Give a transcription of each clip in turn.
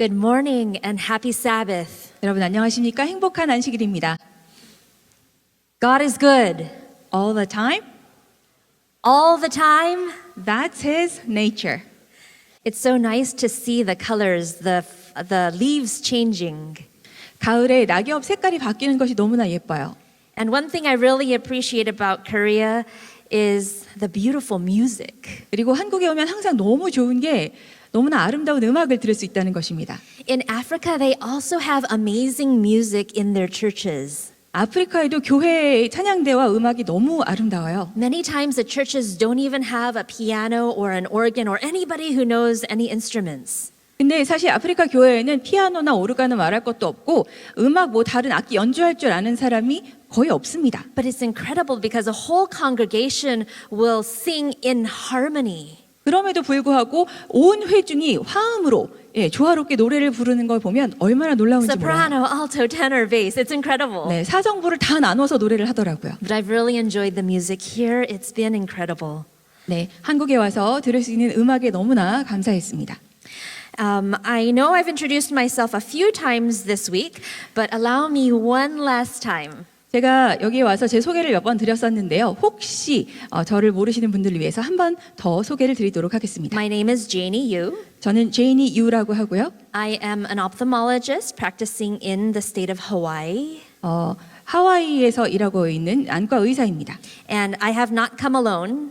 Good morning and happy Sabbath. 여러분 안녕하십니까? 행복한 안식일입니다. God is good. All the time, All the time. that's His nature. It's so nice to see the colors, the leaves changing. 가을에 낙엽 색깔이 바뀌는 것이 너무나 예뻐요. And one thing I really appreciate about Korea is the beautiful music. 그리고 한국에 오면 항상 너무 좋은 게 너무나 아름다운 음악을 들을 수 있다는 것입니다. In Africa, they also have amazing music in their churches. 아프리카에도 교회의 찬양대와 음악이 너무 아름다워요. Many times the churches don't even have a piano or an organ or anybody who knows any instruments. 근데 사실 아프리카 교회에는 피아노나 오르간은 말할 것도 없고 음악 뭐 다른 악기 연주할 줄 아는 사람이 거의 없습니다. But it's incredible because the whole congregation will sing in harmony. 그럼에도 불구하고 온 회중이 화음으로 조화롭게 노래를 부르는 걸 보면 얼마나 놀라운지 몰라요. Soprano, alto, tenor, bass. It's incredible. 네, 사정부를 다 나눠서 노래를 하더라고요. But I've really enjoyed the music here. It's been incredible. 네, 한국에 와서 들을 수 있는 음악에 너무나 감사했습니다. I know I've introduced myself a few times this week, but allow me one last time. 제가 여기에 와서 제 소개를 몇 번 드렸었는데요. 혹시 저를 모르시는 분들을 위해서 한 번 더 소개를 드리도록 하겠습니다. My name is Janie Yu. 저는 제이니 유라고 하고요. I am an ophthalmologist practicing in the state of Hawaii. 하와이에서 일하고 있는 안과 의사입니다. And I have not come alone.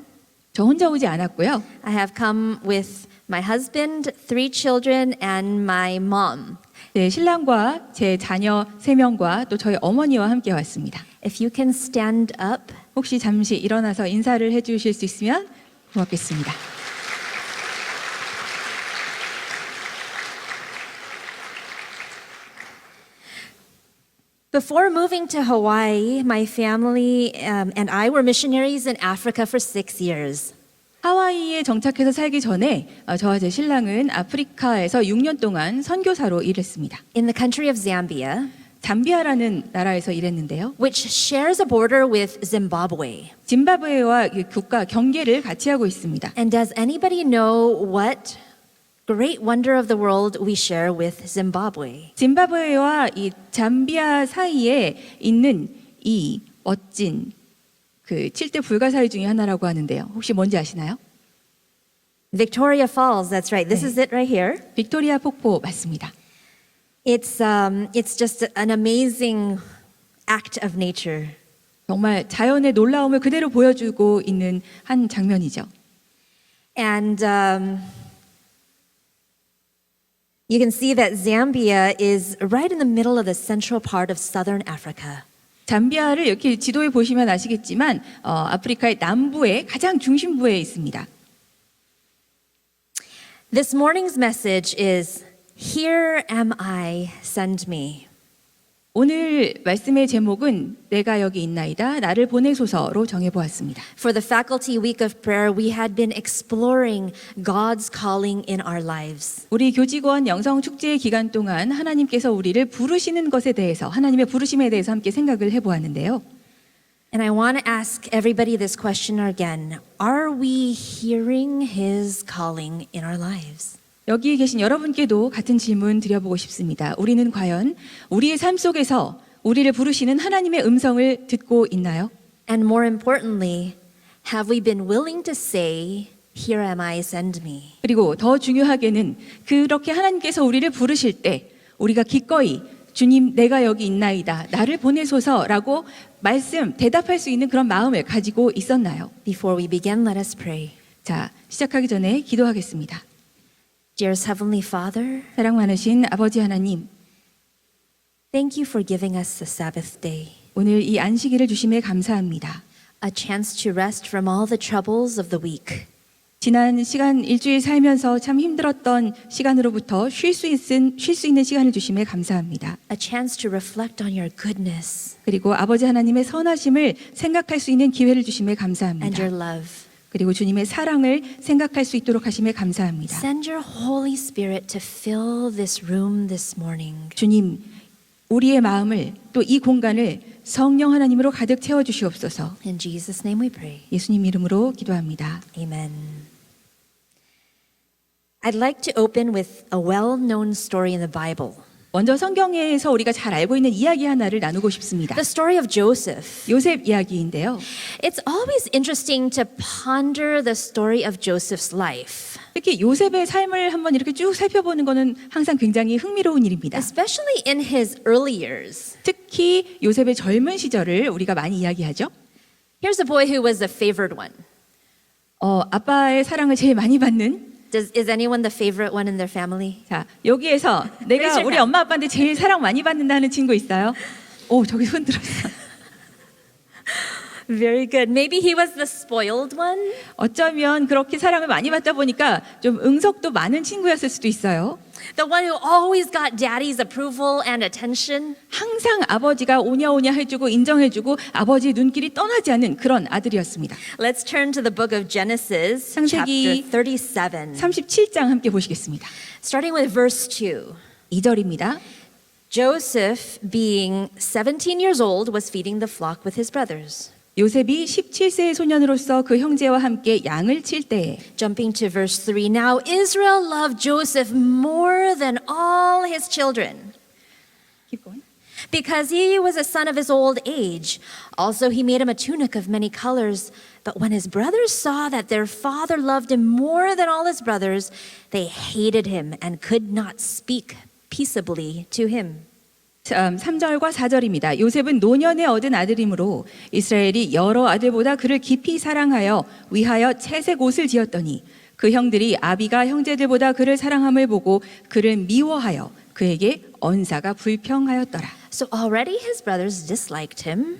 저 혼자 오지 않았고요. I have come with my husband, 3 children, and my mom. 네, 신랑과 제 자녀 3명과 또 저희 어머니와 함께 왔습니다. If you can stand up. 혹시 잠시 일어나서 인사를 해주실 수 있으면 고맙겠습니다. Before moving to Hawaii, my family and I were missionaries in Africa for 6 years. 하와이에 정착해서 살기 전에 저와 제 신랑은 아프리카에서 6년 동안 선교사로 일했습니다. In the country of Zambia, 잠비아라는 나라에서 일했는데요. which shares a border with Zimbabwe. 짐바브웨와 이 국가 경계를 같이 하고 있습니다. And does anybody know what great wonder of the world we share with Zimbabwe? 짐바브웨와 이 잠비아 사이에 있는 이 멋진 그 7대 불가사의 중에 하나라고 하는데요. 혹시 뭔지 아시나요? Victoria Falls, that's right. This is it right here. 빅토리아 폭포 맞습니다. It's just an amazing act of nature. 정말 자연의 놀라움을 그대로 보여주고 있는 한 장면이죠. And you can see that Zambia is right in the middle of the central part of southern Africa. 잠비아를 이렇게 지도에 보시면 아시겠지만 아프리카의 남부의 가장 중심부에 있습니다. This morning's message is, Here am I, send me. 오늘 말씀의 제목은 내가 여기 있나이다 나를 보내소서로 정해보았습니다. For the Faculty Week of Prayer, we had been exploring God's calling in our lives. 우리 교직원 영성 축제 기간 동안 하나님께서 우리를 부르시는 것에 대해서 하나님의 부르심에 대해서 함께 생각을 해보았는데요. And I want to ask everybody this question again. Are we hearing His calling in our lives? 여기 계신 여러분께도 같은 질문 드려보고 싶습니다. 우리는 과연 우리의 삶 속에서 우리를 부르시는 하나님의 음성을 듣고 있나요? And more importantly, have we been willing to say, Here am I, send me? 그리고 더 중요하게는 그렇게 하나님께서 우리를 부르실 때 우리가 기꺼이 주님 내가 여기 있나이다 나를 보내소서라고 대답할 수 있는 그런 마음을 가지고 있었나요? Before we begin, let us pray. 자, 시작하기 전에 기도하겠습니다. Dearest Heavenly Father, 사랑 많으신 아버지 하나님, thank you for giving us the Sabbath day, 오늘 이 안식일을 주심에 감사합니다. a chance to rest from all the troubles of the week. 지난 시간 일주일 살면서 참 힘들었던 시간으로부터 쉴 수 있는 시간을 주심에 감사합니다. A chance to reflect on your goodness 그리고 아버지 하나님의 선하심을 생각할 수 있는 기회를 주심에 and 감사합니다. your love. 그리고 주님의 사랑을 생각할 수 있도록 하심에 감사합니다. Send your Holy Spirit to fill this room this morning. 주님, 우리의 마음을 또 이 공간을 성령 하나님으로 가득 채워 주시옵소서. In Jesus' name we pray. 예수님 이름으로 기도합니다. Amen. I'd like to open with a well-known story in the Bible. 먼저 성경에서 우리가 잘 알고 있는 이야기 하나를 나누고 싶습니다. The story of Joseph. 요셉 이야기인데요. It's always interesting to ponder the story of Joseph's life, 특히 요셉의 삶을 한번 이렇게 쭉 살펴보는 것은 항상 굉장히 흥미로운 일입니다. especially in his early years. 특히 요셉의 젊은 시절을 우리가 많이 이야기하죠. Here's a boy who was the favored one. 아빠의 사랑을 제일 많이 받는. Is anyone the favorite one in their family? 자, 여기에서 내가 Raise your 우리 hand. 엄마 아빠한테 제일 사랑 많이 받는다는 친구 있어요? 오, 저기 손 들었어. Very good. Maybe he was the spoiled one. 어쩌면 그렇게 사랑을 많이 받다 보니까 좀 응석도 많은 친구였을 수도 있어요. The one who always got daddy's approval and attention. 항상 아버지가 오냐오냐 해주고 인정해주고 아버지의 눈길이 떠나지 않는 그런 아들이었습니다. Let's turn to the book of Genesis, 창세기 chapter 37, 37장 함께 보시겠습니다. starting with verse 2. 2절입니다. Joseph, being 17 years old, was feeding the flock with his brothers. 요셉이 17세의 소년으로서 그 형제와 함께 양을 칠 때에 Jumping to verse 3. Now Israel loved Joseph more than all his children, because he was a son of his old age. Also, he made him a tunic of many colors. But when his brothers saw that their father loved him more than all his brothers, they hated him and could not speak peaceably to him. 3절과 4절입니다. 요셉은 노년에 얻은 아들이므로 이스라엘이 여러 아들보다 그를 깊이 사랑하여 위하여 채색 옷을 지었더니 그 형들이 아비가 형제들보다 그를 사랑함을 보고 그를 미워하여 그에게 언사가 불평하였더라. So already his brothers disliked him.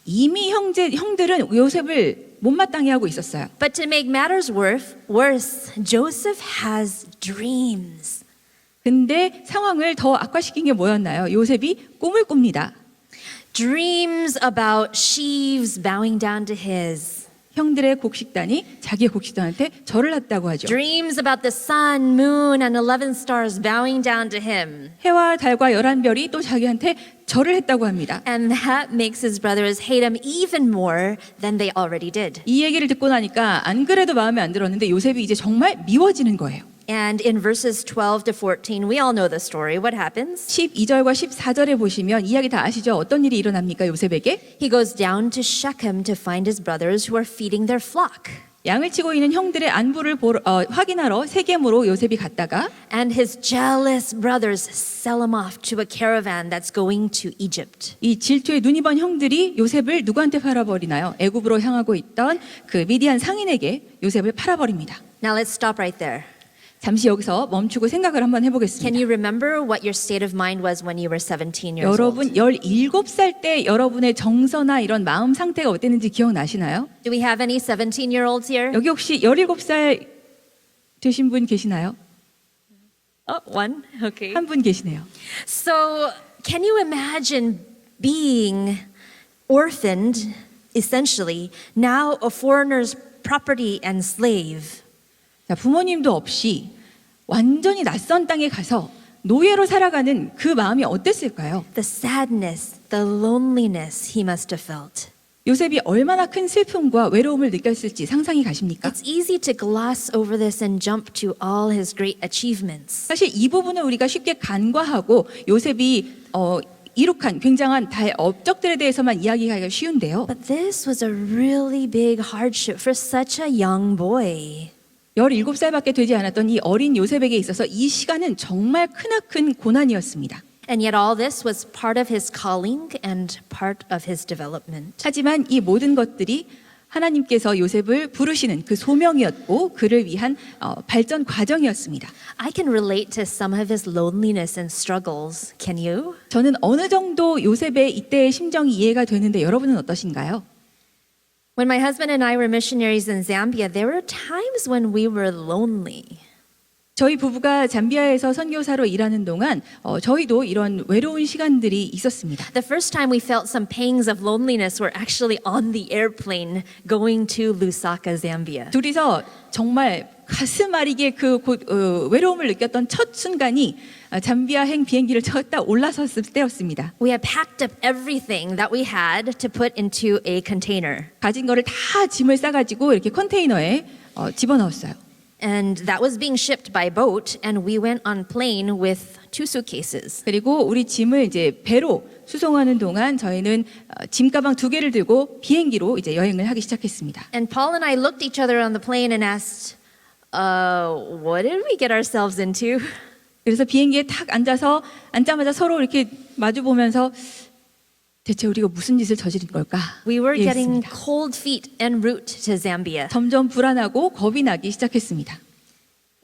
이미 형들은 요셉을 못마땅해 하고 있었어요. But to make matters worse, Joseph has dreams. 근데 상황을 더 악화시킨 게 뭐였나요? 요셉이 꿈을 꿉니다. Dreams about sheaves bowing down to his. 형들의 곡식단이 자기의 곡식단한테 절을 했다고 하죠. Dreams about the sun, moon, and 11 stars bowing down to him. 해와 달과 11별이 또 자기한테 절을 했다고 합니다. And that makes his brothers hate him even more than they already did. 이 얘기를 듣고 나니까 안 그래도 마음에 안 들었는데 요셉이 이제 정말 미워지는 거예요. And in verses 12 to 14, we all know the story. What happens? 12절과 14절에 보시면 이야기 다 아시죠? 어떤 일이 일어납니까 요셉에게? He goes down to Shechem to find his brothers who are feeding their flock. 양을 치고 있는 형들의 안부를 확인하러 세겜으로 요셉이 갔다가 And his jealous brothers sell him off to a caravan that's going to Egypt. 이 질투에 눈이 먼 형들이 요셉을 누구한테 팔아버리나요? 애굽으로 향하고 있던 그 미디안 상인에게 요셉을 팔아버립니다. Now let's stop right there. 잠시 여기서 멈추고 생각을 한번 Can 해보겠습니다. you remember what your state of mind was when you were 17 years 여러분 old? 17살 때 여러분의 정서나 이런 마음 상태가 어땠는지 기억나시나요? Do we have any 17-year-olds here? 여기 혹시 17살 되신 분 계시나요? Oh, one. Okay. 한 분 계시네요. So, can you imagine being orphaned, essentially, now a foreigner's property and slave? 자, 부모님도 없이 완전히 낯선 땅에 가서 노예로 살아가는 그 마음이 어땠을까요? The sadness, the loneliness he must have felt. 요셉이 얼마나 큰 슬픔과 외로움을 느꼈을지 상상이 가십니까? It's easy to gloss over this and jump to all his great achievements. 사실 이 부분을 우리가 쉽게 간과하고 요셉이 이룩한 굉장한 업적들에 대해서만 이야기하기가 쉬운데요. But this was a really big hardship for such a young boy. 17살밖에 되지 않았던 이 어린 요셉에게 있어서 이 시간은 정말 크나큰 고난이었습니다. And yet all this was part of his calling and part of his development. 하지만 이 모든 것들이 하나님께서 요셉을 부르시는 그 소명이었고 그를 위한 발전 과정이었습니다. I can relate to some of his loneliness and struggles. Can you? 저는 어느 정도 요셉의 이때의 심정이 이해가 되는데 여러분은 어떠신가요? When my husband and I were missionaries in Zambia, there were times when we were lonely. 저희 부부가 잠비아에서 선교사로 일하는 동안 저희도 이런 외로운 시간들이 있었습니다. The first time we felt some pangs of loneliness were actually on the airplane going to Lusaka, Zambia. 둘이서 정말 가슴 아리게 그 외로움을 느꼈던 첫 순간이 잠비아행 비행기를 딱 올라섰을 때였습니다. We had packed up everything that we had to put into a container. 가진 거를 다 짐을 싸가지고 이렇게 컨테이너에 집어넣었어요. And that was being shipped by boat, and we went on plane with 2 suitcases. 그리고 우리 짐을 이제 배로 수송하는 동안 저희는 짐 가방 2개를 들고 비행기로 이제 여행을 하기 시작했습니다. And Paul and I looked each other on the plane and asked, what did we get ourselves into? 그래서 비행기에 탁 앉자마자 서로 이렇게 마주 보면서 대체 우리가 무슨 짓을 저지른 걸까? We were getting 이랬습니다. cold feet en route to Zambia. 점점 불안하고 겁이 나기 시작했습니다.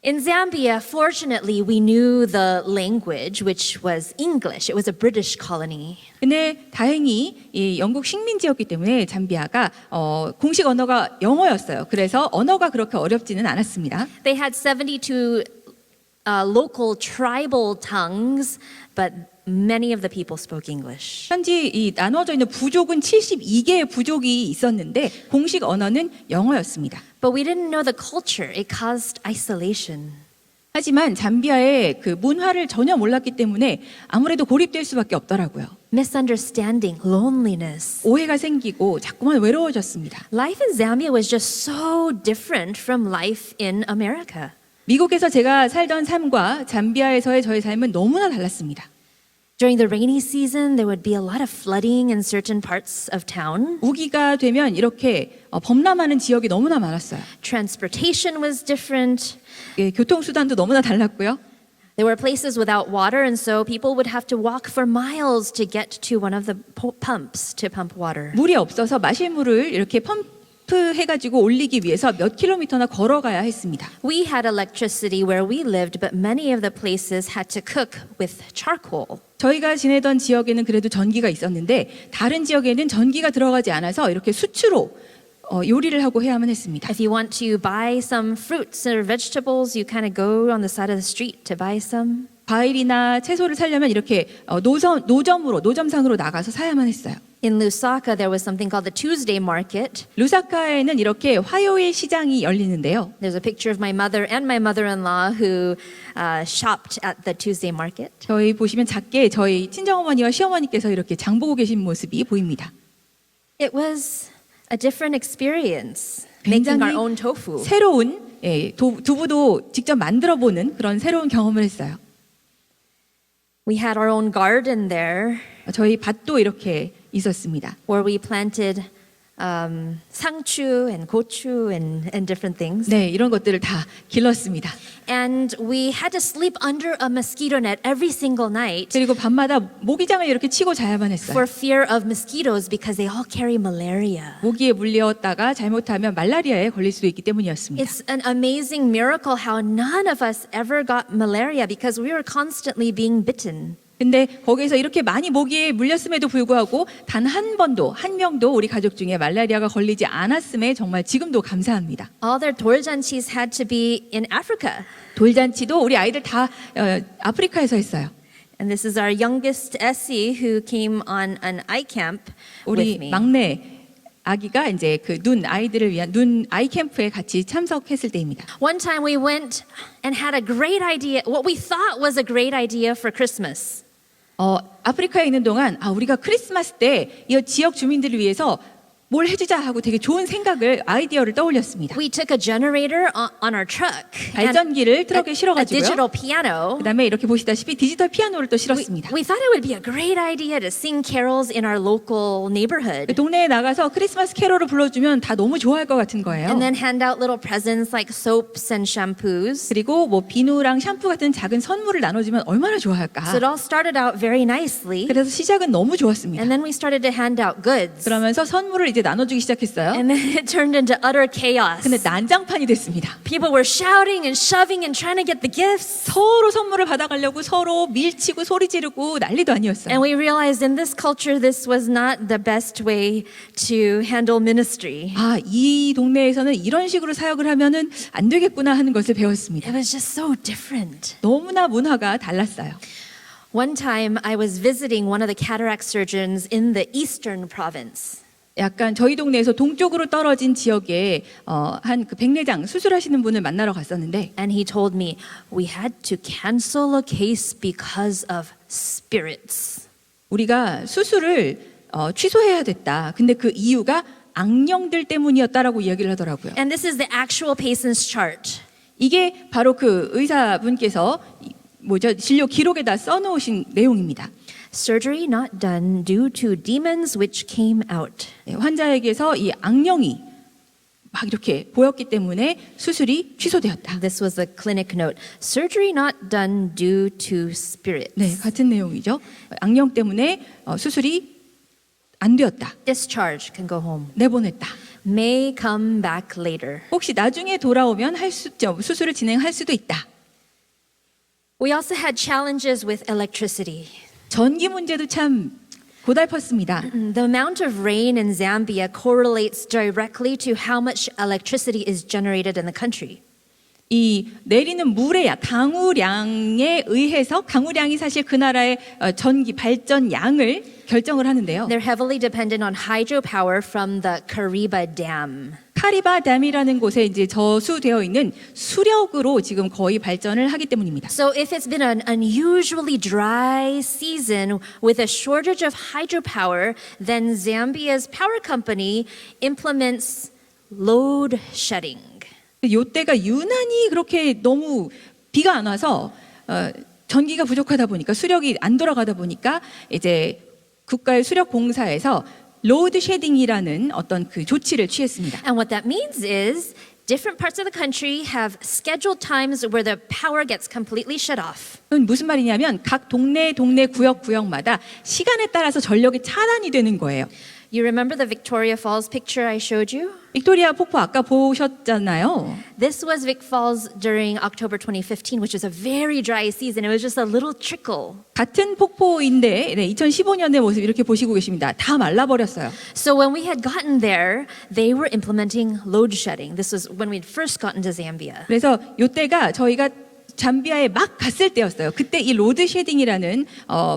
In Zambia, fortunately, we knew the language, which was English. It was a British colony. 근데 다행히 이 영국 식민지였기 때문에 잠비아가 공식 언어가 영어였어요. 그래서 언어가 그렇게 어렵지는 않았습니다. They had 72 local tribal tongues, but many of the people spoke English. 현지 이 나눠져 있는 부족은 72개의 부족이 있었는데 공식 언어는 영어였습니다. But we didn't know the culture. It caused isolation. 하지만 잠비아의 그 문화를 전혀 몰랐기 때문에 아무래도 고립될 수밖에 없더라고요. Misunderstanding, loneliness. 오해가 생기고 자꾸만 외로워졌습니다. Life in Zambia was just so different from life in America. 미국에서 제가 살던 삶과 잠비아에서의 저의 삶은 너무나 달랐습니다. During the rainy season, there would be a lot of flooding in certain parts of town. 우기가 되면 이렇게 범람하는 지역이 너무나 많았어요. Transportation was different. 예, 교통수단도 너무나 달랐고요. There were places without water, and so people would have to walk for miles to get to one of the pumps to pump water. 물이 없어서 마실 물을 이렇게 펌프해가지고 올리기 위해서 몇 킬로미터나 걸어가야 했습니다. We had electricity where we lived, but many of the places had to cook with charcoal. 저희가 지내던 지역에는 그래도 전기가 있었는데 다른 지역에는 전기가 들어가지 않아서 이렇게 수추로 요리를 하고 해야만 했습니다. If you want to buy some fruits or vegetables, you kind of go on the side of the street to buy some. 과일이나 채소를 사려면 이렇게 노점상으로 나가서 사야만 했어요. In Lusaka, there was something called the Tuesday market. 루사카에는 이렇게 화요일 시장이 열리는데요. There's a picture of my mother and my mother-in-law who shopped at the Tuesday market. 저희 보시면 작게 저희 친정어머니와 시어머니께서 이렇게 장 보고 계신 모습이 보입니다. It was a different experience making our own tofu. 새로운 두부도 직접 만들어 보는 그런 새로운 경험을 했어요. We had our own garden there 저희 밭도 이렇게 있었습니다. where we planted 상추 and 고추 and different things. 네, 이런 것들을 다 길렀습니다. And we had to sleep under a mosquito net every single night 그리고 밤마다 모기장을 이렇게 치고 자야만 했어요. for fear of mosquitoes because they all carry malaria. 모기에 물렸다가 잘못하면 말라리아에 걸릴 수도 있기 때문이었습니다. It's an amazing miracle how none of us ever got malaria because we were constantly being bitten. 근데 거기서 이렇게 많이 모기에 물렸음에도 불구하고 단 한 명도 우리 가족 중에 말라리아가 걸리지 않았음에 정말 지금도 감사합니다. All their 돌잔치s had to be in Africa. 돌잔치도 우리 아이들 다 아프리카에서 했어요. And this is our youngest Essie who came on an eye camp with 우리 me. 막내 아기가 이제 그 아이들을 위한 눈 아이 캠프에 같이 참석했을 때입니다. One time we went and had a great idea, what we thought was a great idea for Christmas. 아프리카에 있는 동안 우리가 크리스마스 때 이 지역 주민들을 위해서 뭘 해주자 하고 되게 좋은 아이디어를 떠올렸습니다. We took a generator on our truck and 발전기를 트럭에 a 실어가지고요. digital piano. 그다음에 이렇게 보시다시피 디지털 피아노를 또 실었습니다. We thought it would be a great idea to sing carols in our local neighborhood 동네에 나가서 크리스마스 캐롤을 불러주면 다 너무 좋아할 것 같은 거예요. and then hand out little presents like soaps and shampoos. 그리고 뭐 비누랑 샴푸 같은 작은 선물을 나눠주면 얼마나 So 좋아할까. it all started out very nicely. 그래서 시작은 너무 좋았습니다. And then we started to hand out goods. 그러면서 선물을 이제 나눠주기 시작했어요. And then it turned into utter chaos. 근데 난장판이 됐습니다. People were shouting and shoving and trying to get the gifts. 서로 선물을 받아가려고 서로 밀치고 소리 지르고 난리도 아니었어요. And we realized in this culture, this was not the best way to handle ministry. 이 동네에서는 이런 식으로 사역을 하면은 안 되겠구나 하는 것을 배웠습니다. It was just so different. 너무나 문화가 달랐어요. One time I was visiting one of the cataract surgeons in the eastern province. 약간 저희 동네에서 동쪽으로 떨어진 지역에 한 그 백내장 수술하시는 분을 만나러 갔었는데 And he told me we had to cancel a case because of spirits. 우리가 수술을 취소해야 됐다. 근데 그 이유가 악령들 때문이었다라고 이야기를 하더라고요. And this is the actual patient's chart. 이게 바로 그 의사분께서 진료 기록에다 써놓으신 내용입니다. Surgery not done due to demons which came out. 네, 환자에게서 이 악령이 막 이렇게 보였기 때문에 수술이 취소되었다. This was a clinic note. Surgery not done due to spirits. 네, 같은 내용이죠. 악령 때문에 수술이 안 되었다. Discharge, can go home. 내보냈다. May come back later. 혹시 나중에 돌아오면 수술을 진행할 수도 있다. We also had challenges with electricity. 전기 문제도 참 고달팠습니다. The amount of rain in Zambia correlates directly to how much electricity is generated in the country. 이 내리는 물의 강우량에 의해서 강우량이 사실 그 나라의 전기 발전 양을 결정을 하는데요. They're heavily dependent on hydropower from the Kariba Dam. 카리바 댐이라는 곳에 이제 저수되어 있는 수력으로 지금 거의 발전을 하기 때문입니다. So if it's been an unusually dry season with a shortage of hydropower, then Zambia's power company implements load shedding. 요때가 유난히 그렇게 너무 비가 안 와서 전기가 부족하다 보니까 수력이 안 돌아가다 보니까 이제 국가의 수력 공사에서 로드 쉐딩이라는 어떤 그 조치를 취했습니다. And what that means is different parts of the country have scheduled times where the power gets completely shut off. 그건 무슨 말이냐면 각 동네 구역마다 시간에 따라서 전력이 차단이 되는 거예요. You remember the Victoria Falls picture I showed you? 빅토리아 폭포 아까 보셨잖아요. This was Vic Falls during October 2015, which was a very dry season. It was just a little trickle. 같은 폭포인데 2015년의 모습 이렇게 보시고 계십니다. 다 말라버렸어요. So when we had gotten there, they were implementing load shedding. This was when we'd first gotten to Zambia. 그래서 요때가 저희가 잠비아에 막 갔을 때였어요. 그때 이 로드 쉐딩이라는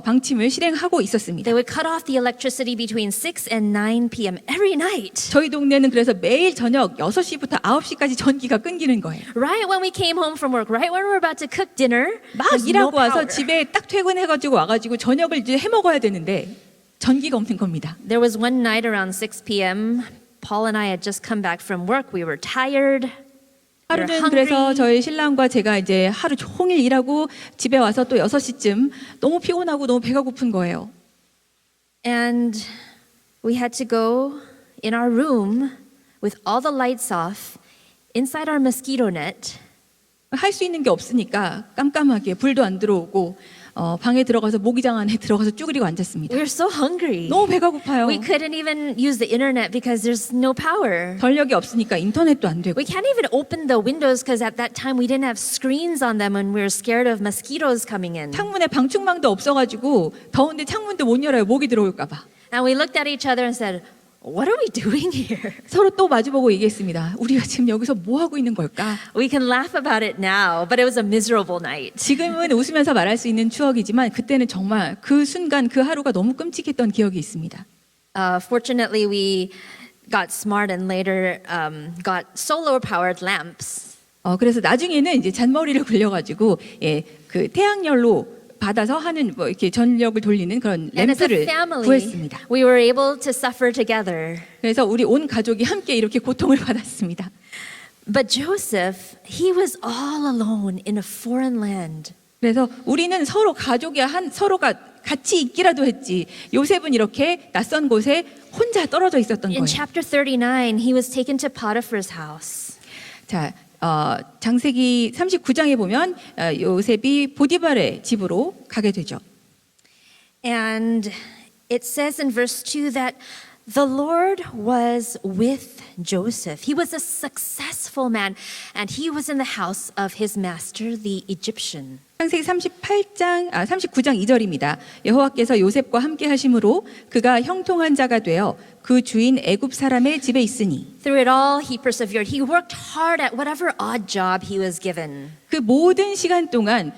방침을 실행하고 있었습니다. They would cut off the electricity between 6 and 9 p.m. every night. 저희 동네는 그래서 매일 저녁 6시부터 9시까지 전기가 끊기는 거예요. Right when we came home from work, right when we were about to cook dinner, 막 there's no 일하고 와서 power. 집에 딱 퇴근해가지고 와가지고 저녁을 이제 해 먹어야 되는데 전기가 없는 겁니다. There was one night around 6 p.m. Paul and I had just come back from work. We were tired. We were 하루는 그래서 hungry. 저희 신랑과 제가 이제 하루 종일 일하고 집에 와서 또 6시쯤 너무 피곤하고 너무 배가 고픈 거예요. And we had to go in our room with all the lights off inside our mosquito net. 할 수 있는 게 없으니까 깜깜하게 불도 안 들어오고 방에 들어가서 모기장 안에 들어가서 쭈그리고 앉았습니다. We were so hungry. 너무 배가 고파요. We couldn't even use the internet because there's no power. 전력이 없으니까 인터넷도 안 되고 We can't even open the windows because at that time we didn't have screens on them and we were scared of mosquitoes coming in. 창문에 방충망도 없어가지고 더운데 창문도 못 열어요. 모기 들어올까 봐. And we looked at each other and said, "What are we doing here?" 서로 또 마주보고 얘기했습니다. 우리가 지금 여기서 뭐 하고 있는 걸까? We can laugh about it now, but it was a miserable night. 지금은 웃으면서 말할 수 있는 추억이지만 그때는 정말 그 순간 그 하루가 너무 끔찍했던 기억이 있습니다. Fortunately, we got smart and later got solar-powered lamps. 그래서 나중에는 이제 잔머리를 굴려가지고 그 태양열로 받아서 하는 뭐 이렇게 전력을 돌리는 그런 And as a 램프를 family, 구했습니다. we were able to suffer together. 그래서 우리 온 가족이 함께 이렇게 고통을 받았습니다. But Joseph, he was all alone in a foreign land. 그래서 우리는 서로 가족이 서로가 같이 있기라도 했지. 요셉은 이렇게 낯선 곳에 혼자 떨어져 있었던 In 거예요. chapter 39, he was taken to Potiphar's house. 자, 창세기 39장에 보면 요셉이 보디발의 집으로 가게 되죠. And it says in verse 2 that the Lord was with Joseph. He was a successful man, and he was in the house of his master, the Egyptian. 창세기 39장 2절입니다. 여호와께서 요셉과 함께 하심으로 그가 형통한 자가 되어 그 주인 애굽 사람의 집에 있으니 Through it all, he persevered. He worked hard at whatever odd job he was given. 그 모든 시간 동안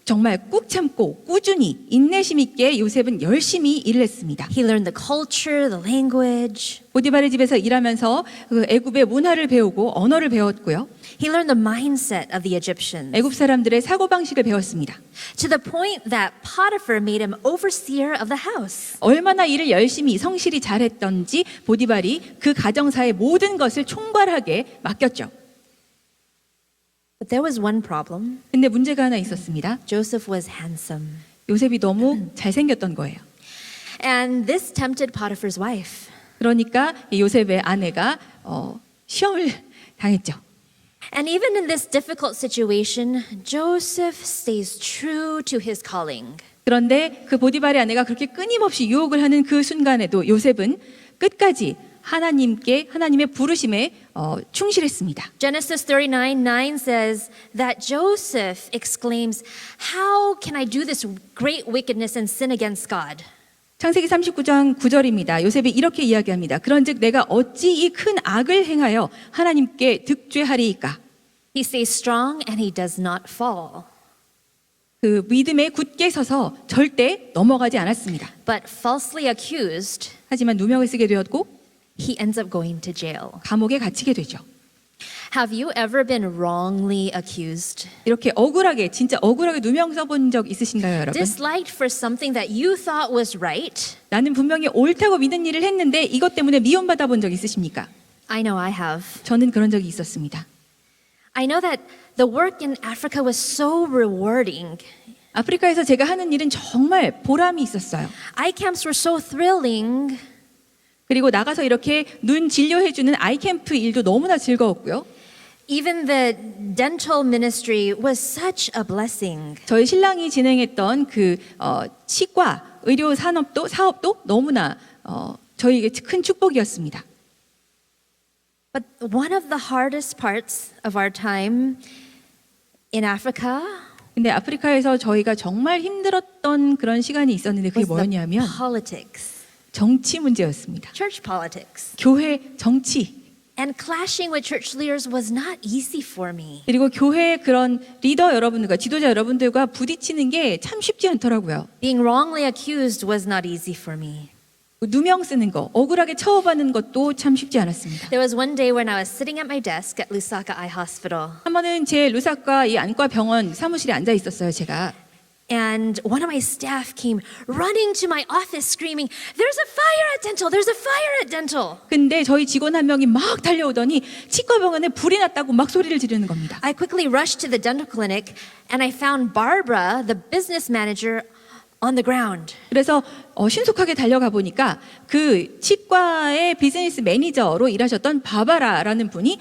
정말 꾹 참고 꾸준히 인내심 있게 요셉은 열심히 일을 했습니다. He learned the culture, the language. 보디발의 집에서 일하면서 그 애굽의 문화를 배우고 언어를 배웠고요. He learned the mindset of the Egyptians. 애굽 사람들의 사고 방식을 배웠습니다. To the point that Potiphar made him overseer of the house. 얼마나 일을 열심히 성실히 잘했던지 보디발이 그 가정사의 모든 것을 총괄하게 맡겼죠. But there was one problem. 근데 문제가 하나 있었습니다. Joseph was handsome. 요셉이 너무 잘생겼던 거예요. And this tempted Potiphar's wife. 그러니까 이 요셉의 아내가 시험을 당했죠. And even in this difficult situation, Joseph stays true to his calling. 그런데 그 보디발의 아내가 그렇게 끊임없이 유혹을 하는 그 순간에도 요셉은 끝까지 하나님의 부르심에 충실했습니다. Genesis 39:9 says that Joseph exclaims, "How can I do this great wickedness and sin against God?" 창세기 39장 9절입니다. 요셉이 이렇게 이야기합니다. 그런즉 내가 어찌 이 큰 악을 행하여 하나님께 득죄하리이까? He stays strong and he does not fall. 그 믿음에 굳게 서서 절대 넘어가지 않았습니다. But falsely accused, 하지만 누명을 쓰게 되었고 he ends up going to jail. 감옥에 갇히게 되죠. Have you ever been wrongly accused? 이렇게 진짜 억울하게 누명 써본 적 있으신가요, 여러분? Disliked for something that you thought was right? 나는 분명히 옳다고 믿은 일을 했는데 이것 때문에 미움받아 본 적 있으십니까? I know I have. 저는 그런 적이 있었습니다. I know that the work in Africa was so rewarding. 아프리카에서 제가 하는 일은 정말 보람이 있었어요. Eye camps were so thrilling. 그리고 나가서 이렇게 눈 진료해주는 아이캠프 일도 너무나 즐거웠고요. Even the dental ministry was such a blessing. 저희 신랑이 진행했던 그 치과 의료 사업도 너무나 저희에게 큰 축복이었습니다. But one of the hardest parts of our time in Africa 근데 아프리카에서 저희가 정말 힘들었던 그런 시간이 있었는데 그게 was the 뭐였냐면 politics, 정치 문제였습니다. church politics. 교회 정치 And clashing with church leaders was not easy for me. 그리고 교회 그런 리더 여러분들과 지도자 여러분들과 부딪히는 게 참 쉽지 않더라고요. Being wrongly accused was not easy for me. 누명 쓰는 거, 억울하게 처벌받는 것도 참 쉽지 않았습니다. There was one day when I was sitting at my desk at Lusaka Eye Hospital, 한 번은 제 루사카 이 안과 병원 사무실에 앉아 있었어요, 제가. and one of my staff came running to my office screaming, "There's a fire at dental! There's a fire at dental!" 근데 저희 직원 한 명이 막 달려오더니 치과 병원에 불이 났다고 막 소리를 지르는 겁니다. I quickly rushed to the dental clinic and I found Barbara, the business manager, on the ground. 그래서 신속하게 달려가 보니까 그 치과의 비즈니스 매니저로 일하셨던 바바라라는 분이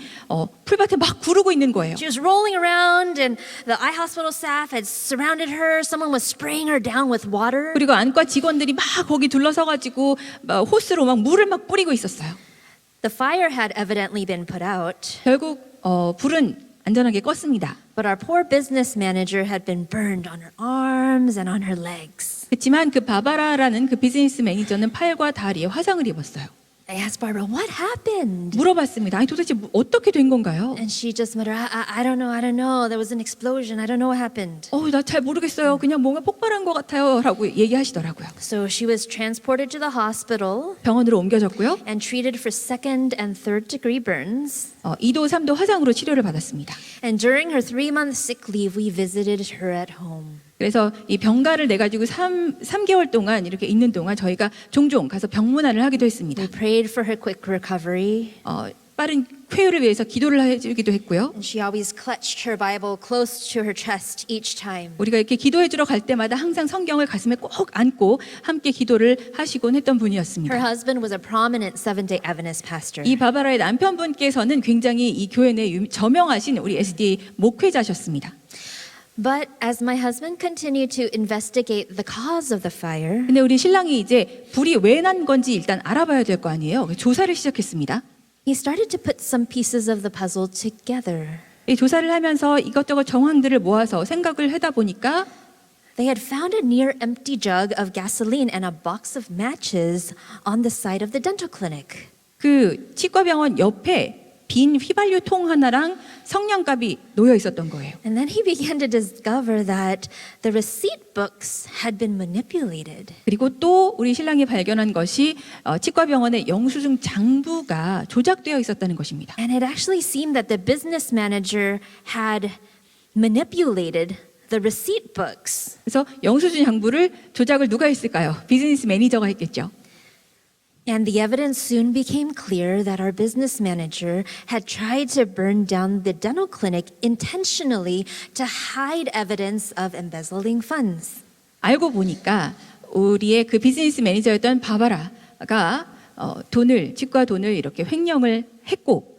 풀밭에 막 구르고 있는 거예요. She was rolling around and the eye hospital staff had surrounded her. Someone was spraying her down with water. 그리고 안과 직원들이 막 거기 둘러서가지고 호스로 막 물을 막 뿌리고 있었어요. The fire had evidently been put out, 결국 불은 안전하게 껐습니다. but our poor business manager had been burned on her arms and on her legs. 그렇지만 그 바바라라는 그 비즈니스 매니저는 팔과 다리에 화상을 입었어요. I asked Barbara, "What happened?" 물어봤습니다. 아니 도대체 어떻게 된 건가요? And she just muttered, I don't know. There was an explosion. I don't know what happened." 나 잘 모르겠어요. 그냥 뭔가 폭발한 것 같아요. 라고 얘기하시더라고요. So she was transported to the hospital 병원으로 옮겨졌고요. and treated for second and third degree burns. 2도, 3도 화상으로 치료를 받았습니다. And during her 3-month sick leave, we visited her at home. 그래서 이 병가를 내가지고 3개월 동안 이렇게 있는 동안 저희가 종종 가서 병문안을 하기도 했습니다. We prayed for her quick recovery. 빠른 쾌유를 위해서 기도를 해주기도 했고요. And she always clutched her Bible close to her chest each time. 우리가 이렇게 기도해주러 갈 때마다 항상 성경을 가슴에 꼭 안고 함께 기도를 하시곤 했던 Her 분이었습니다. husband was a prominent Seventh-day Adventist pastor. 이 바바라의 남편분께서는 굉장히 이 교회 내 저명하신 우리 SDA 목회자셨습니다. But as my husband continued to investigate the cause of the fire, 근데 우리 신랑이 이제 불이 왜 난 건지 일단 알아봐야 될 거 아니에요. 조사를 시작했습니다. he started to put some pieces of the puzzle together. 이 조사를 하면서 이것저것 정황들을 모아서 생각을 하다 보니까 They had found a near empty jug of gasoline and a box of matches on the side of the dental clinic. 그 치과병원 옆에 빈 휘발유 통 하나랑 성냥갑이 놓여 있었던 거예요. And then he began to discover that the receipt books had been manipulated. 그리고 또 우리 신랑이 발견한 것이 치과병원의 영수증 장부가 조작되어 있었다는 것입니다. And it actually seemed that the business manager had manipulated the receipt books. 그래서 영수증 장부를 조작을 누가 했을까요? 비즈니스 매니저가 했겠죠. And the evidence soon became clear that our business manager had tried to burn down the dental clinic intentionally to hide evidence of embezzling funds. 알고 보니까 우리의 그 비즈니스 매니저였던 바바라가 치과 돈을 이렇게 횡령을 했고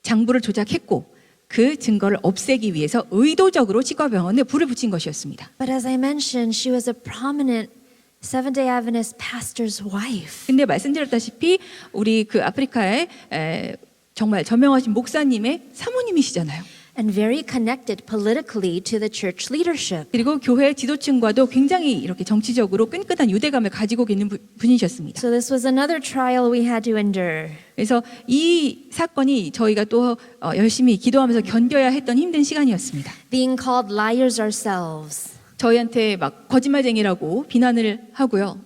장부를 조작했고 그 증거를 없애기 위해서 의도적으로 치과병원에 불을 붙인 것이었습니다. But as I mentioned, she was a prominent Seventh-day Adventist pastor's wife. 근데 말씀드렸다시피 우리 그 아프리카의 정말 저명하신 목사님의 사모님이시잖아요. And very connected politically to the church leadership. 그리고 교회 지도층과도 굉장히 이렇게 정치적으로 끈끈한 유대감을 가지고 있는 분이셨습니다. So this was another trial we had to endure. 그래서 이 사건이 저희가 또 열심히 기도하면서 견뎌야 했던 힘든 시간이었습니다. Being called liars ourselves. 저희한테 막 거짓말쟁이라고 비난을 하고요.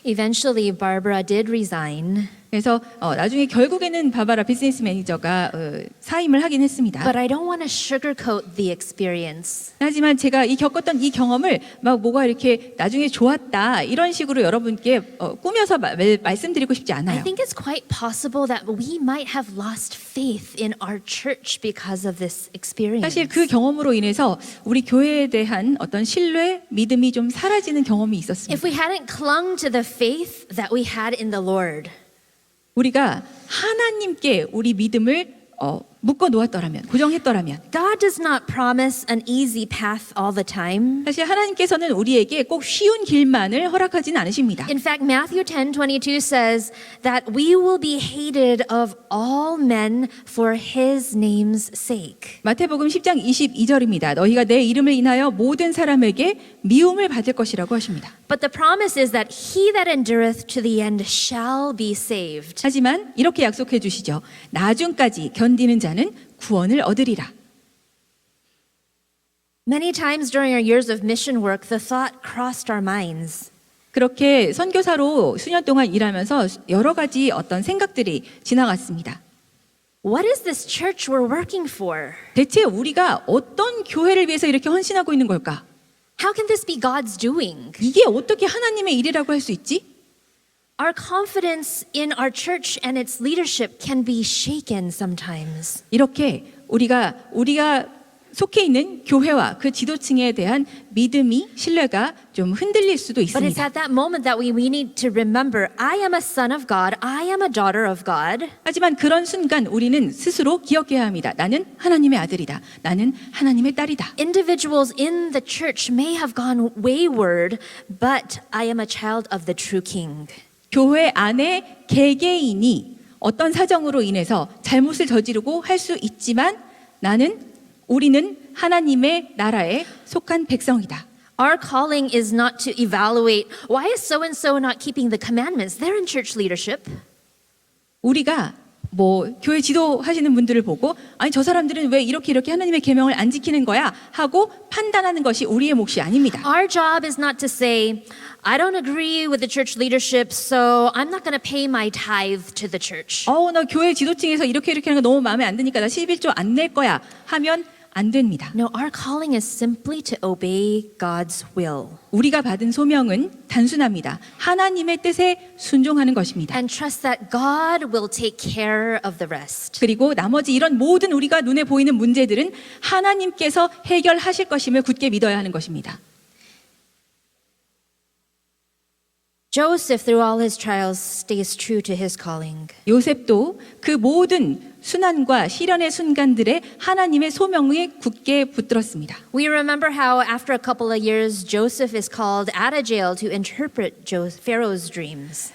Eventually, Barbara did resign. 그래서 나중에 결국에는 바바라 비즈니스 매니저가 사임을 하긴 했습니다. But I don't want to sugarcoat the experience. 하지만 제가 겪었던 이 경험을 막 뭐가 이렇게 나중에 좋았다 이런 식으로 여러분께 꾸며서 말씀드리고 싶지 I 않아요. think it's quite possible that we might have lost faith in our church because of this experience. 사실 그 경험으로 인해서 우리 교회에 대한 어떤 신뢰, 믿음이 좀 사라지는 경험이 있었습니다. If we hadn't clung to the faith that we had in the Lord, 우리가 하나님께 우리 믿음을 묶어 놓았더라면, 고정했더라면 God does not promise an easy path all the time. 사실 하나님께서는 우리에게 꼭 쉬운 길만을 허락하지는 않으십니다. In fact, Matthew 10:22 says that we will be hated of all men for his name's sake. 마태복음 10장 22절입니다. 너희가 내 이름을 인하여 모든 사람에게 미움을 받을 것이라고 하십니다. But the promise is that he that endureth to the end shall be saved. 하지만 이렇게 약속해 주시죠. 나중까지 견디는 자는 구원을 얻으리라. Many times during our years of mission work, the thought crossed our minds. 그렇게 선교사로 수년 동안 일하면서 여러 가지 어떤 생각들이 지나갔습니다. What is this church we're working for? 대체 우리가 어떤 교회를 위해서 이렇게 헌신하고 있는 걸까? How can this be God's doing? 이게 어떻게 하나님의 일이라고 할 수 있지? Our confidence in our church and its leadership can be shaken sometimes. 이렇게 우리가 속해 있는 교회와 그 지도층에 대한 믿음이, 신뢰가 좀 흔들릴 수도 But it's 있습니다. at that moment that we need to remember, I am a son of God, I am a daughter of God. 하지만 그런 순간 우리는 스스로 기억해야 합니다. 나는 하나님의 아들이다. 나는 하나님의 딸이다. Individuals in the church may have gone wayward, but I am a child of the true king. 교회 안에 개개인이 어떤 사정으로 인해서 잘못을 저지르고 할 수 있지만 우리는 하나님의 나라에 속한 백성이다. Our calling is not to evaluate why is so and so not keeping the commandments. They're in church leadership. 우리가 교회 지도하시는 분들을 보고 아니 저 사람들은 왜 이렇게 하나님의 계명을 안 지키는 거야 하고 판단하는 것이 우리의 몫이 아닙니다. Our job is not to say, I don't agree with the church leadership, so I'm not going to pay my tithe to the church. 나 교회 지도층에서 이렇게 하는 거 너무 마음에 안 드니까 나 11조 안 낼 거야 하면 안 됩니다. No, our calling is simply to obey God's will 우리가 받은 소명은 단순합니다. 하나님의 뜻에 순종하는 것입니다. and trust that God will take care of the rest. 그리고 나머지 이런 모든 우리가 눈에 보이는 문제들은 하나님께서 해결하실 것임을 굳게 믿어야 하는 것입니다. Joseph, through all his trials, stays true to his calling. 요셉도 그 모든 순환과 시련의 순간들에 하나님의 소명에 굳게 붙들었습니다. We remember how after a couple of years, Joseph is called out of jail to interpret Pharaoh's dreams.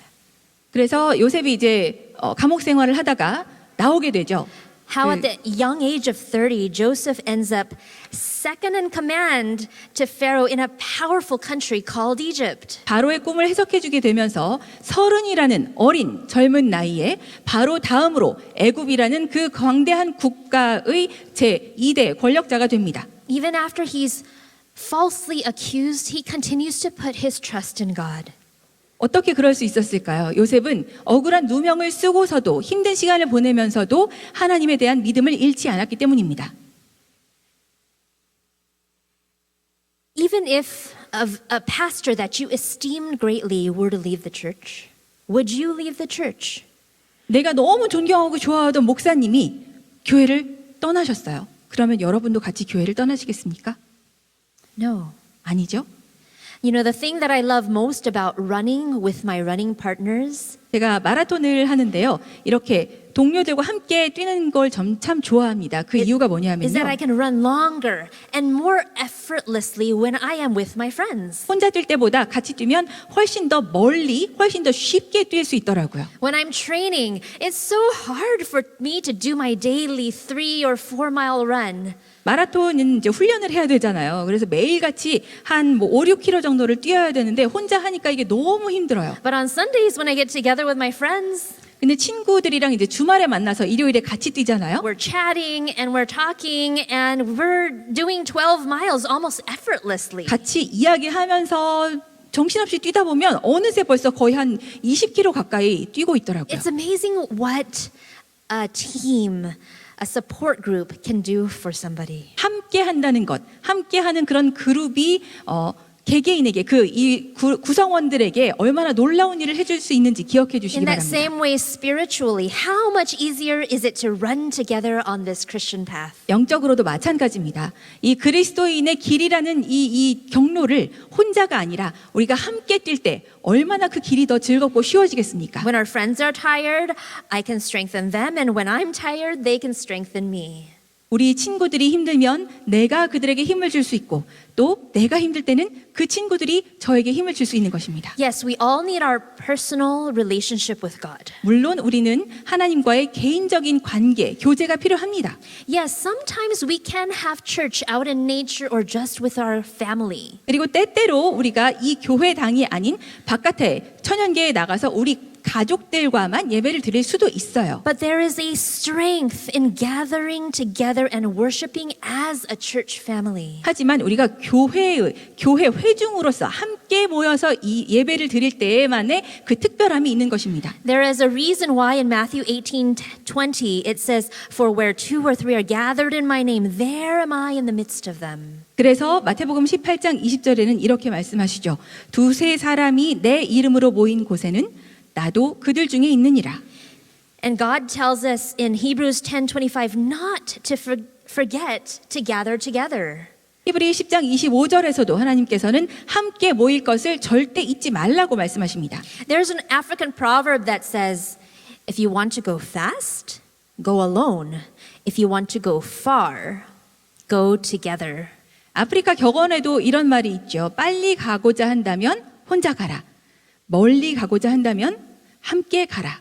그래서 요셉이 이제 감옥 생활을 하다가 나오게 되죠. How at the young age of 30, Joseph ends up second in command to Pharaoh in a powerful country called Egypt. 바로의 꿈을 해석해 주게 되면서 30이라는 어린 젊은 나이에 바로 다음으로 애굽이라는 그 광대한 국가의 제2대 권력자가 됩니다. Even after he's falsely accused, he continues to put his trust in God. 어떻게 그럴 수 있었을까요? 요셉은 억울한 누명을 쓰고서도 힘든 시간을 보내면서도 하나님에 대한 믿음을 잃지 않았기 때문입니다. Even if a pastor that you esteemed greatly were to leave the church, would you leave the church? 내가 너무 존경하고 좋아하던 목사님이 교회를 떠나셨어요. 그러면 여러분도 같이 교회를 떠나시겠습니까? No. 아니죠. You know, the thing that I love most about running with my running partners 제가 마라톤을 하는데요. 이렇게 동료들과 함께 뛰는 걸 참 좋아합니다. 그 이유가 is that I 뭐냐면요. can run longer and more effortlessly when I am with my friends. 혼자 뛸 때보다 같이 뛰면 훨씬 더 멀리, 훨씬 더 쉽게 뛸 수 있더라고요. When I'm training, it's so hard for me to do my daily 3 or 4 mile run. 마라톤은 이제 훈련을 해야 되잖아요. 그래서 매일같이 한 5, 6km 정도를 뛰어야 되는데 혼자 하니까 이게 너무 힘들어요. But on Sundays, when I get together with my friends, 근데 친구들이랑 이제 주말에 만나서 일요일에 같이 뛰잖아요. we're chatting and we're talking and we're doing 12 miles almost effortlessly. 같이 이야기하면서 정신없이 뛰다 보면 어느새 벌써 거의 한 20km 가까이 뛰고 있더라고요. It's amazing what a team, a support group can do for somebody. 함께 한다는 것, 함께 하는 그런 그룹이 개개인에게 이 구성원들에게 얼마나 놀라운 일을 해줄 수 있는지 기억해 주시기 In that 바랍니다. same way, spiritually, how much easier is it to run together on this Christian path? 영적으로도 마찬가지입니다. 이 그리스도인의 길이라는 이 경로를 혼자가 아니라 우리가 함께 뛸 때 얼마나 그 길이 더 즐겁고 쉬워지겠습니까? When our friends are tired, I can strengthen them, and when I'm tired, they can strengthen me. 우리 친구들이 힘들면 내가 그들에게 힘을 줄 수 있고 또 내가 힘들 때는 그 친구들이 저에게 힘을 줄 수 있는 것입니다. Yes, we all need our personal relationship with God. 물론 우리는 하나님과의 개인적인 관계, 교제가 필요합니다. Yes, sometimes we can have church out in nature or just with our family. 그리고 때때로 우리가 이 교회당이 아닌 바깥에 천연계에 나가서 우리 가족들과만 예배를 드릴 수도 있어요. But there is a strength in gathering together and worshiping as a church family. 하지만 우리가 교회 회중으로서 함께 모여서 이 예배를 드릴 때에만의 그 특별함이 있는 것입니다. There is a reason why in Matthew 18:20 it says, "For where 2 or 3 are gathered in my name, there am I in the midst of them." 그래서 마태복음 18장 20절에는 이렇게 말씀하시죠. 두세 사람이 내 이름으로 모인 곳에는 나도 그들 중에 있느니라. And God tells us in Hebrews 10:25 not to forget to gather together. 히브리 10장 25절에서도 하나님께서는 함께 모일 것을 절대 잊지 말라고 말씀하십니다. There's an African proverb that says, "If you want to go fast, go alone. If you want to go far, go together." 아프리카 격언에도 이런 말이 있죠. 빨리 가고자 한다면 혼자 가라. 멀리 가고자 한다면 함께 가라.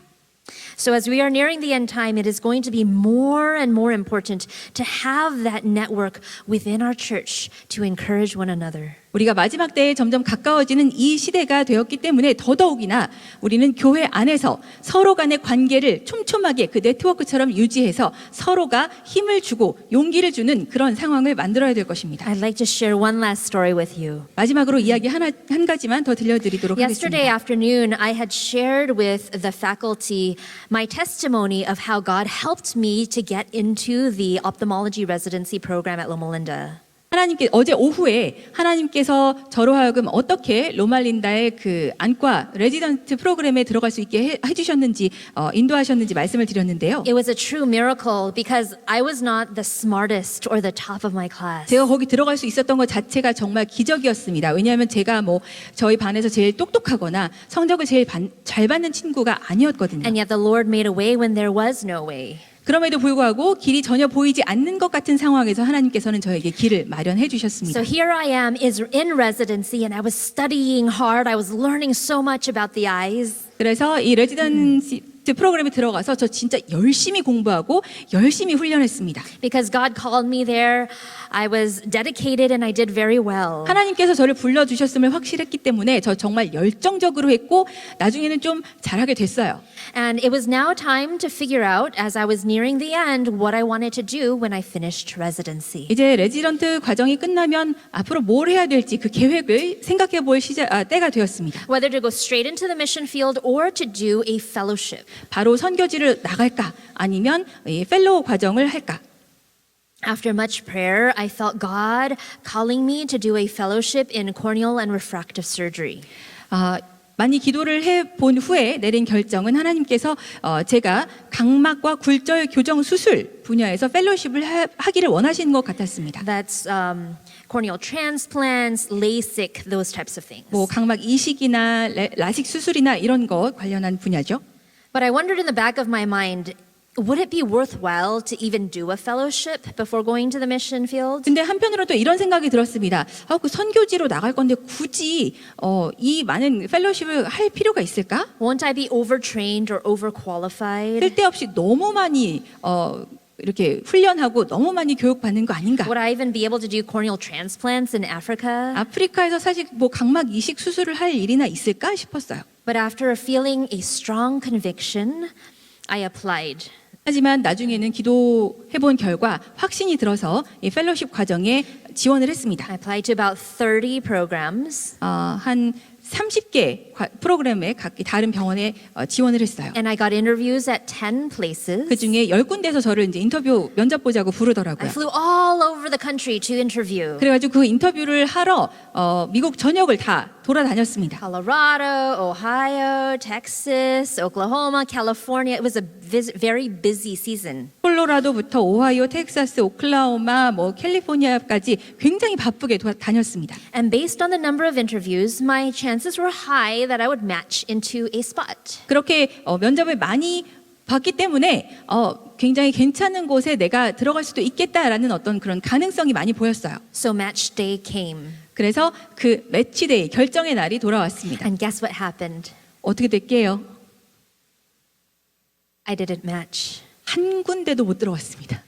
So as we are nearing the end time, it is going to be more and more important to have that network within our church to encourage one another. 우리가 마지막 때에 점점 가까워지는 이 시대가 되었기 때문에 더더욱이나 우리는 교회 안에서 서로 간의 관계를 촘촘하게 그 네트워크처럼 유지해서 서로가 힘을 주고 용기를 주는 그런 상황을 만들어야 될 것입니다. I'd like to share one last story with you. 마지막으로 이야기 한 가지만 더 들려드리도록 Yesterday 하겠습니다. afternoon, I had shared with the faculty my testimony of how God helped me to get into the ophthalmology residency program at Loma Linda. 어제 오후에 하나님께서 저로 하여금 어떻게 로말린다의 그 안과 레지던트 프로그램에 들어갈 수 있게 해주셨는지 인도하셨는지 말씀을 드렸는데요. It was a true miracle because I was not the smartest or the top of my class. 제가 거기 들어갈 수 있었던 것 자체가 정말 기적이었습니다. 왜냐하면 제가 저희 반에서 제일 똑똑하거나 성적을 제일 잘 받는 친구가 아니었거든요. And yet the Lord made a way when there was no way. 그럼에도 불구하고 길이 전혀 보이지 않는 것 같은 상황에서 하나님께서는 저에게 길을 마련해 주셨습니다. So here I am is in residency and I was studying hard. I was learning so much about the eyes. 그래서 이 레지던시 프로그램에 들어가서 저 진짜 열심히 공부하고 열심히 훈련했습니다. Because God called me there, I was dedicated and I did very well. 하나님께서 저를 불러주셨음을 확실했기 때문에 저 정말 열정적으로 했고 나중에는 좀 잘하게 됐어요. And it was now time to figure out, as I was nearing the end, what I wanted to do when I finished residency. 이제 레지던트 과정이 끝나면 앞으로 뭘 해야 될지 그 계획을 생각해 볼 때가 되었습니다. Whether to go straight into the mission field or to do a fellowship. 바로 선교지를 나갈까 아니면 이 펠로우 과정을 할까? After much prayer, I felt God calling me to do a fellowship in corneal and refractive surgery. 많이 기도를 해본 후에 내린 결정은 하나님께서 제가 각막과 굴절 교정 수술 분야에서 펠로십을 하기를 원하시는 것 같았습니다. That's corneal transplants, LASIK, those types of things. 뭐 각막 이식이나 라식 수술이나 이런 것 관련한 분야죠. But I wondered in the back of my mind, would it be worthwhile to even do a fellowship before going to the mission field? 근데 한편으로 또 이런 생각이 들었습니다. 그 선교지로 나갈 건데 굳이 이 많은 펠로십을 할 필요가 있을까? Won't I be overtrained or overqualified? 쓸데없이 너무 많이 이렇게 훈련하고 너무 많이 교육받는 거 아닌가? Would I even be able to do corneal transplants in Africa? 아프리카에서 사실 뭐 각막 이식 수술을 할 일이나 있을까 싶었어요. But after feeling a strong conviction, I applied. 하지만 나중에는 기도해본 결과 확신이 들어서 이 펠로십 과정에 지원을 했습니다. I applied to about 30 programs, 한 30개 프로그램에 각기 다른 병원에 지원을 했어요. and I got interviews at 10 places. 그 중에 10군데에서 저를 이제 인터뷰 면접 보자고 I 부르더라고요. flew all over the country to interview. 그래가지고 그 인터뷰를 하러 미국 전역을 다 돌아다녔습니다. Colorado, Ohio, Texas, Oklahoma, California. It was a very busy season. 콜로라도부터 오하이오, 텍사스, 오클라호마, 뭐 캘리포니아까지 굉장히 바쁘게 다녔습니다. And based on the number of interviews, my chances were high that I would match into a spot. 그렇게 면접을 많이 봤기 때문에 굉장히 괜찮은 곳에 내가 들어갈 수도 있겠다라는 어떤 그런 가능성이 많이 보였어요. So match day came. 그래서 그 매치데이 결정의 날이 돌아왔습니다. And guess what happened? 어떻게 됐게요? I didn't match. 한 군데도 못 들어왔습니다.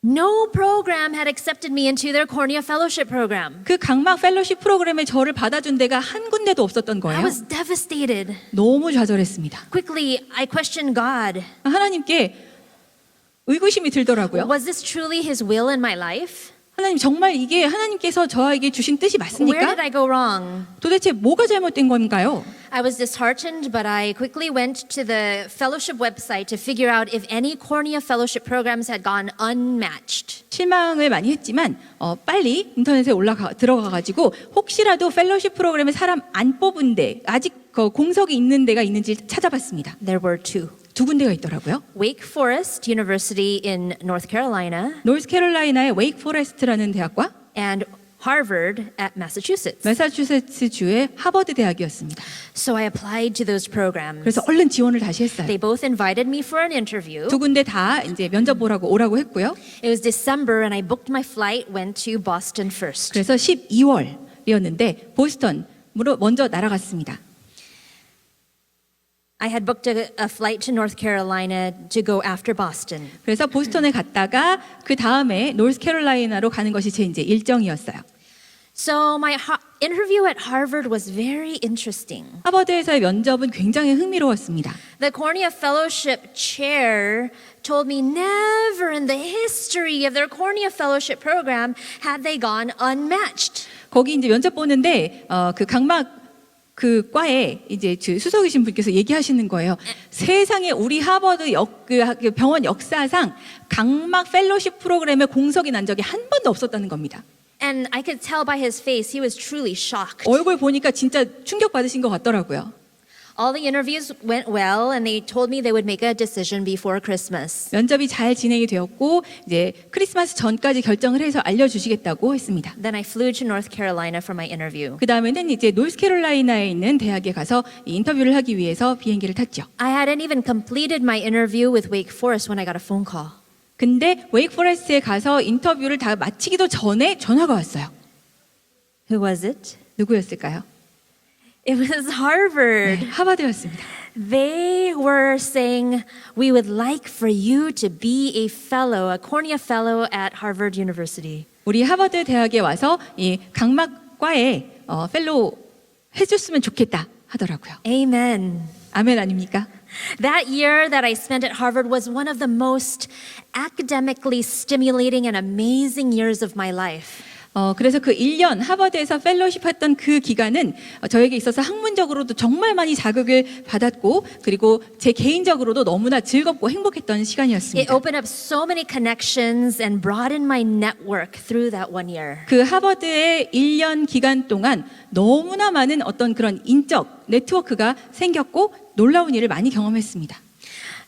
No program had accepted me into their cornea fellowship program. 그 각막 펠로십 프로그램에 저를 받아준 데가 한 군데도 없었던 I 거예요. was devastated. 너무 좌절했습니다. Quickly, I questioned God. 하나님께 의구심이 들더라고요. Was this truly His will in my life? 하나님 정말 이게 하나님께서 저에게 주신 뜻이 Where 맞습니까? did I go wrong? 도대체 뭐가 잘못된 건가요? I was disheartened, but I quickly went to the fellowship website to figure out if any cornea fellowship programs had gone unmatched. 실망을 많이 했지만 빨리 인터넷에 들어가가지고 혹시라도 펠로십 프로그램에 사람 안 뽑은 데 아직 공석이 있는 데가 있는지 찾아봤습니다. There were two. 두 군데가 있더라고요. Wake Forest University in North Carolina 노스캐롤라이나의 웨이크 포레스트라는 대학과 and Harvard at Massachusetts. 매사추세츠 주의 하버드 대학이었습니다. So I applied to those programs. 그래서 얼른 지원을 다시 했어요. They both invited me for an interview. 두 군데 다 이제 면접 보라고 오라고 했고요. It was December and I booked my flight, went to Boston first. 그래서 12월이었는데 보스턴으로 먼저 날아갔습니다. I had booked a flight to North Carolina to go after Boston. 그래서 보스턴에 갔다가 그 다음에 노스캐롤라이나로 가는 것이 제 이제 일정이었어요. So my interview at Harvard was very interesting. 하버드에서의 면접은 굉장히 흥미로웠습니다. The Cornea Fellowship chair told me never in the history of their Cornea Fellowship program had they gone unmatched. 거기 이제 면접 보는데 그 각막 그 과에 이제 수석이신 분께서 얘기하시는 거예요. 세상에 우리 하버드 그 병원 역사상 각막 펠로십 프로그램에 공석이 난 적이 한 번도 없었다는 겁니다. And I could tell by his face he was truly shocked. 얼굴 보니까 진짜 충격 받으신 것 같더라고요. All the interviews went well and they told me they would make a decision before Christmas. 면접이 잘 진행이 되었고 이제 크리스마스 전까지 결정을 해서 알려주시겠다고 했습니다. Then I flew to North Carolina for my interview. 그 다음에는 이제 노스캐롤라이나에 있는 대학에 가서 이 인터뷰를 하기 위해서 비행기를 탔죠. I hadn't even completed my interview with Wake Forest when I got a phone call. 근데 웨이크 포레스트에 가서 인터뷰를 다 마치기도 전에 전화가 왔어요. Who was it? 누구였을까요? It was Harvard. 하버드였습니다. They were saying, we would like for you to be a fellow, a cornea fellow at Harvard University. 우리 하버드 대학에 와서 이 각막과에 펠로우 해줬으면 좋겠다 하더라고요. Amen. 아멘 아닙니까? That year that I spent at Harvard was one of the most academically stimulating and amazing years of my life. 그래서 그 1년 하버드에서 펠로십 했던 그 기간은 저에게 있어서 학문적으로도 정말 많이 자극을 받았고 그리고 제 개인적으로도 너무나 즐겁고 행복했던 It 시간이었습니다. opened up so many connections and broadened my network through that 1 year. 그 하버드의 1년 기간 동안 너무나 많은 어떤 그런 인적 네트워크가 생겼고 놀라운 일을 많이 경험했습니다.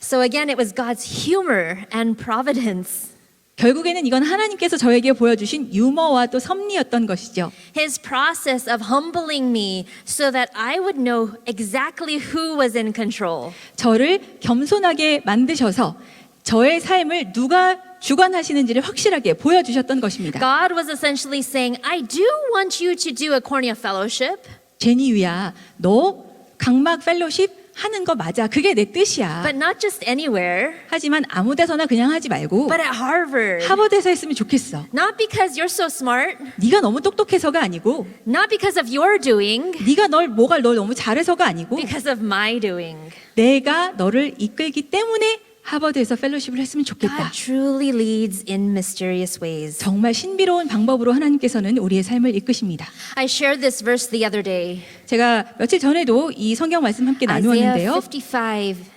So again, it was God's humor and providence. 결국에는 이건 하나님께서 저에게 보여주신 유머와 또 섭리였던 것이죠. His process of humbling me so that I would know exactly who was in control. 저를 겸손하게 만드셔서 저의 삶을 누가 주관하시는지를 확실하게 보여주셨던 것입니다. God was essentially saying, I do want you to do a cornea fellowship, 제니유야, 너 각막 펠로십 하는 거 맞아. 그게 내 뜻이야. but not just anywhere, 하지만 아무 데서나 그냥 하지 말고 but at Harvard. 하버드에서 했으면 좋겠어. Not because you're so smart, 네가 너무 똑똑해서가 아니고 not because of your doing, 네가 널 너무 잘해서가 아니고 because of my doing. 내가 너를 이끌기 때문에 하버드에서 펠로십을 했으면 좋겠다. God truly leads in mysterious ways. 정말 신비로운 방법으로 하나님께서는 우리의 삶을 이끌십니다. I shared this verse the other day. 제가 며칠 전에도 이 성경 말씀 함께 Isaiah 나누었는데요. 55.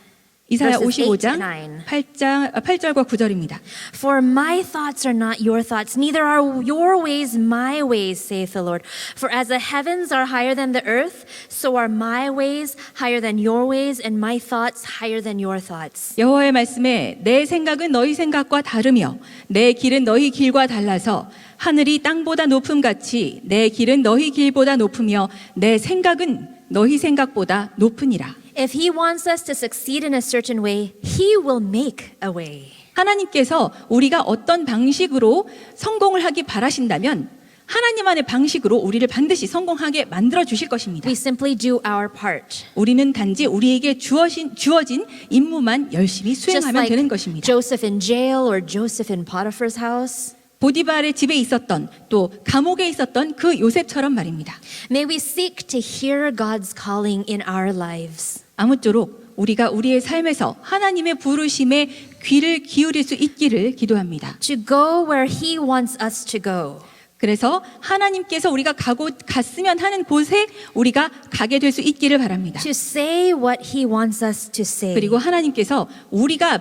이사야 verses 55장 8 to 9. 8절과 9절입니다. For my thoughts are not your thoughts, neither are your ways my ways, saith the Lord. For as the heavens are higher than the earth, so are my ways higher than your ways, and my thoughts higher than your thoughts. 여호와의 말씀에 내 생각은 너희 생각과 다르며 내 길은 너희 길과 달라서 하늘이 땅보다 높음 같이 내 길은 너희 길보다 높으며 내 생각은 너희 생각보다 높으니라. If he wants us to succeed in a certain way, he will make a way. 하나님께서 우리가 어떤 방식으로 성공을 하기 바라신다면 하나님만의 방식으로 우리를 반드시 성공하게 만들어 주실 것입니다. We simply do our part. 우리는 단지 우리에게 주어진 임무만 열심히 Just 수행하면 like 되는 것입니다. Joseph in jail or Joseph in Potiphar's house. 보디발의 집에 있었던 또 감옥에 있었던 그 요셉처럼 말입니다. May we seek to hear God's calling in our lives. 아무쪼록 우리가 우리의 삶에서 하나님의 부르심에 귀를 기울일 수 있기를 기도합니다. To go where he wants us to go. 그래서 하나님께서 우리가 갔으면 하는 곳에 우리가 가게 될 수 있기를 바랍니다. To say what he wants us to say. 그리고 하나님께서 우리가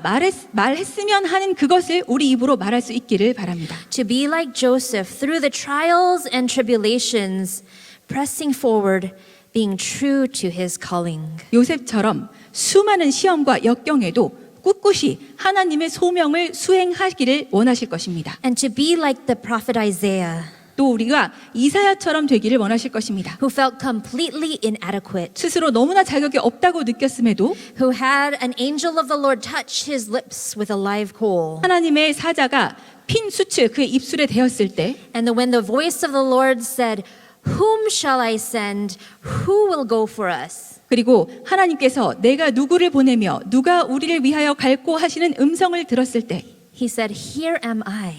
말했으면 하는 그것을 우리 입으로 말할 수 있기를 바랍니다. To be like Joseph through the trials and tribulations, pressing forward, being true to his calling. 요셉처럼 수많은 시험과 역경에도 꿋꿋이 하나님의 소명을 수행하기를 원하실 것입니다. And to be like the prophet Isaiah, 또 우리가 이사야처럼 되기를 원하실 것입니다. who felt completely inadequate, 스스로 너무나 자격이 없다고 느꼈음에도 who had an angel of the Lord touch his lips with a live coal. 하나님의 사자가 핀 수칠 그의 입술에 대었을 때 And when the voice of the Lord said, Whom shall I send? Who will go for us? 그리고 하나님께서 내가 누구를 보내며 누가 우리를 위하여 갈고 하시는 음성을 들었을 때 He said, Here am I.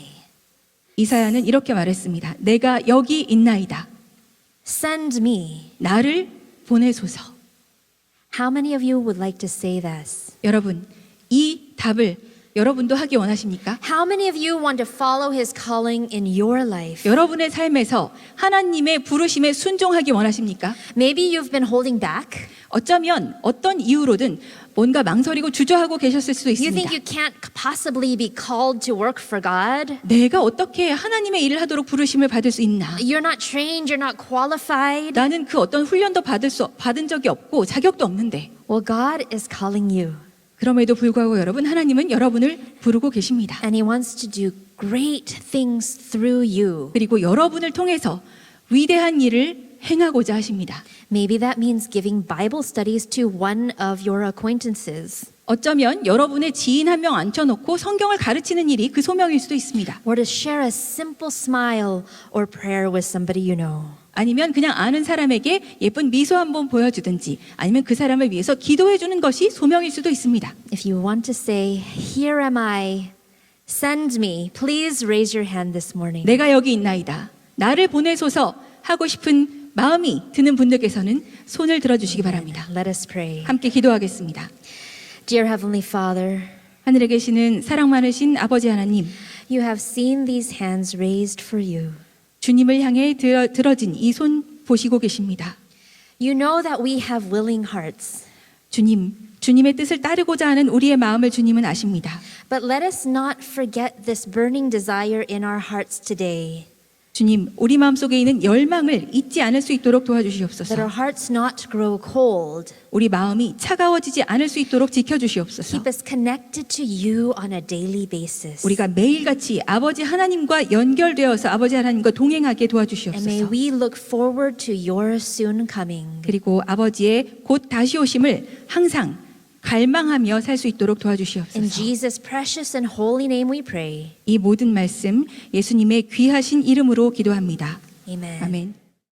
이사야는 이렇게 말했습니다. 내가 여기 있나이다. Send me. 나를 보내소서. How many of you would like to say this? 여러분, 이 답을 여러분도 하기 원하십니까? How many of you want to follow his calling in your life? 여러분의 삶에서 하나님의 부르심에 순종하기 원하십니까? Maybe you've been holding back. 어쩌면 어떤 이유로든 뭔가 망설이고 주저하고 계셨을 수도 You 있습니다. think you can't possibly be called to work for God. 내가 어떻게 하나님의 일을 하도록 부르심을 받을 수 있나? You're not trained, you're not qualified. 나는 그 어떤 훈련도 받은 적이 없고 자격도 없는데. Well, God is calling you, 그럼에도 불구하고 여러분, 하나님은 여러분을 부르고 계십니다. and he wants to do great things through you. 그리고 여러분을 통해서 위대한 일을 행하고자 하십니다. Maybe that means giving Bible studies to one of your acquaintances, 어쩌면 여러분의 지인 한 명 앉혀놓고 성경을 가르치는 일이 그 소명일 수도 있습니다. or to share a simple smile or prayer with somebody you know. 아니면 그냥 아는 사람에게 예쁜 미소 한번 보여주든지 아니면 그 사람을 위해서 기도해 주는 것이 소명일 수도 있습니다. If you want to say, Here am I, send me, please raise your hand this morning. 내가 여기 있나이다. 나를 보내소서 하고 싶은 마음이 드는 분들께서는 손을 들어주시기 바랍니다. Let us pray. 함께 기도하겠습니다. Dear Heavenly Father, 하늘에 계시는 사랑 많으신 아버지 하나님, you have seen these hands raised for you. 주님을 향해 들어진 이 손 보시고 계십니다. You know that we have willing hearts. 주님의 뜻을 따르고자 하는 우리의 마음을 주님은 아십니다. But let us not forget this burning desire in our hearts today. 주님, 우리 마음속에 있는 열망을 잊지 않을 수 있도록 That our 도와주시옵소서. hearts not grow cold. 우리 마음이 차가워지지 않을 수 있도록 지켜주시옵소서. Keep us connected to you on a daily basis. 우리가 매일같이 아버지 하나님과 연결되어서 아버지 하나님과 동행하게 And may 도와주시옵소서. we look forward to your soon coming. 그리고 아버지의 곧 다시 오심을 항상 갈망하며 살 수 있도록 In 도와주시옵소서. Jesus' precious and holy name we pray. 이 모든 말씀 예수님의 귀하신 이름으로 기도합니다. Amen. 아멘.